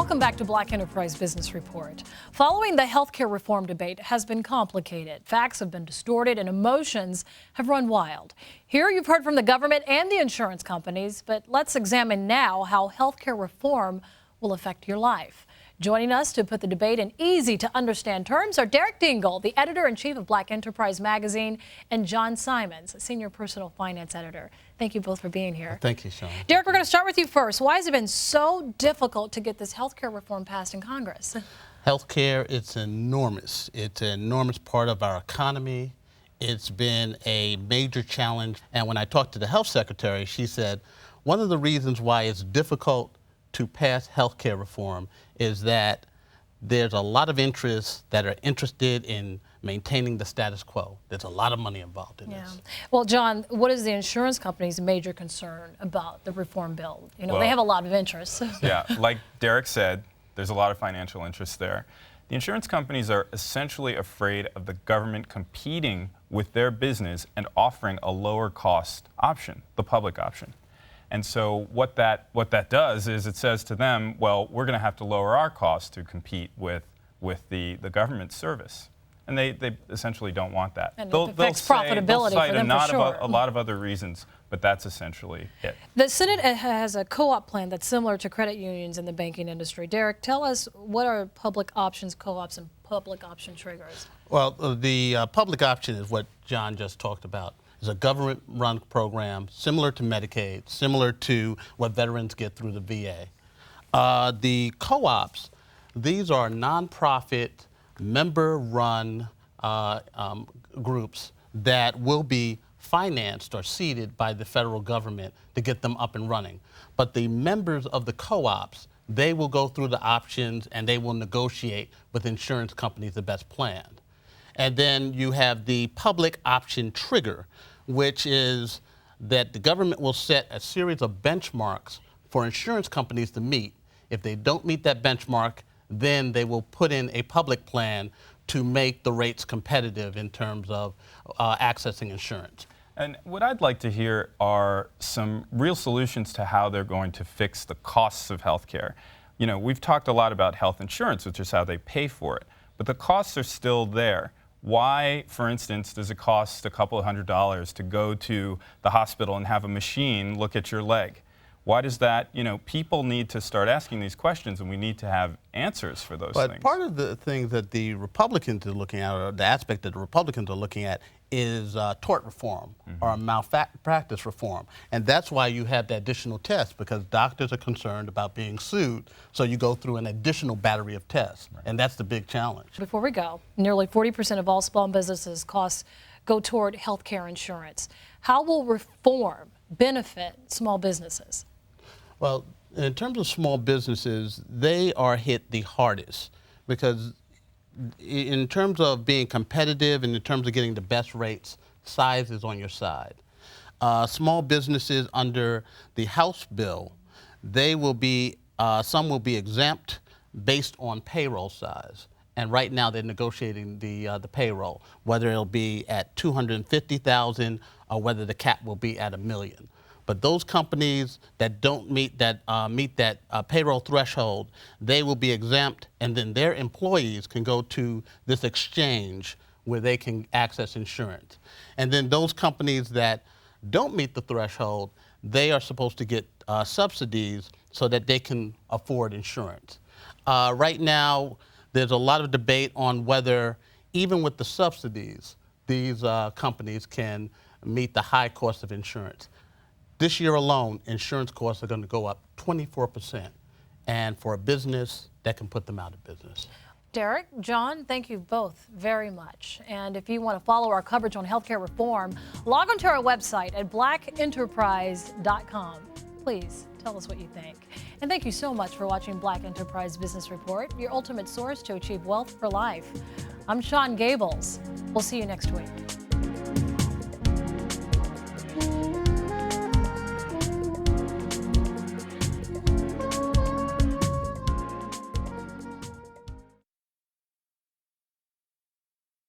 Welcome back to Black Enterprise Business Report. Following the healthcare reform debate has been complicated. Facts have been distorted and emotions have run wild. Here you've heard from the government and the insurance companies, but let's examine now how healthcare reform will affect your life. Joining us to put the debate in easy to understand terms are Derek Dingle, the editor-in-chief of Black Enterprise Magazine, and John Simons, senior personal finance editor. Thank you both for being here. Thank you, Sean. Derek, we're going to start with you first. Why has it been so difficult to get this healthcare reform passed in Congress? Healthcare, it's enormous. It's an enormous part of our economy. It's been a major challenge. And when I talked to the health secretary, she said, one of the reasons why it's difficult to pass healthcare reform is that there's a lot of interests that are interested in maintaining the status quo. There's a lot of money involved in this. Well, John, what is the insurance company's major concern about the reform bill? You know, they have a lot of interests. Yeah, like Derek said, there's a lot of financial interest there. The insurance companies are essentially afraid of the government competing with their business and offering a lower cost option, the public option. And so what that does is it says to them, well, we're going to have to lower our costs to compete with the government service. And they essentially don't want that. And it affects profitability for them, for sure. A lot of other reasons, but that's essentially it. The Senate has a co-op plan that's similar to credit unions in the banking industry. Derek, tell us, what are public options co-ops and public option triggers? Well, the public option is what John just talked about. It's a government-run program similar to Medicaid, similar to what veterans get through the VA. The co-ops, these are nonprofit, member-run groups that will be financed or seeded by the federal government to get them up and running. But the members of the co-ops, they will go through the options and they will negotiate with insurance companies the best plan. And then you have the public option trigger, which is that the government will set a series of benchmarks for insurance companies to meet. If they don't meet that benchmark, then they will put in a public plan to make the rates competitive in terms of accessing insurance. And what I'd like to hear are some real solutions to how they're going to fix the costs of healthcare. You know, we've talked a lot about health insurance, which is how they pay for it, but the costs are still there. Why, for instance, does it cost a couple of $100s to go to the hospital and have a machine look at your leg? Why does that, you know, people need to start asking these questions, and we need to have answers for those things. But part of the thing that the Republicans are looking at, or the aspect that the Republicans are looking at, is tort reform or malpractice reform. And that's why you have the additional tests, because doctors are concerned about being sued, so you go through an additional battery of tests. Right. And that's the big challenge. Before we go, nearly 40% of all small businesses costs go toward health care insurance. How will reform benefit small businesses? Well, in terms of small businesses, they are hit the hardest because in terms of being competitive and in terms of getting the best rates, size is on your side. Small businesses under the House bill, they will be, some will be exempt based on payroll size. And right now they're negotiating the payroll, whether it'll be at $250,000 or whether the cap will be at $1 million. But those companies that don't meet that payroll threshold, they will be exempt, and then their employees can go to this exchange where they can access insurance. And then those companies that don't meet the threshold, they are supposed to get subsidies so that they can afford insurance. Right now, there's a lot of debate on whether, even with the subsidies, these companies can meet the high cost of insurance. This year alone, insurance costs are going to go up 24%, and for a business, that can put them out of business. Derek, John, thank you both very much. And if you want to follow our coverage on healthcare reform, log on to our website at blackenterprise.com. Please tell us what you think. And thank you so much for watching Black Enterprise Business Report, your ultimate source to achieve wealth for life. I'm Sean Gables. We'll see you next week.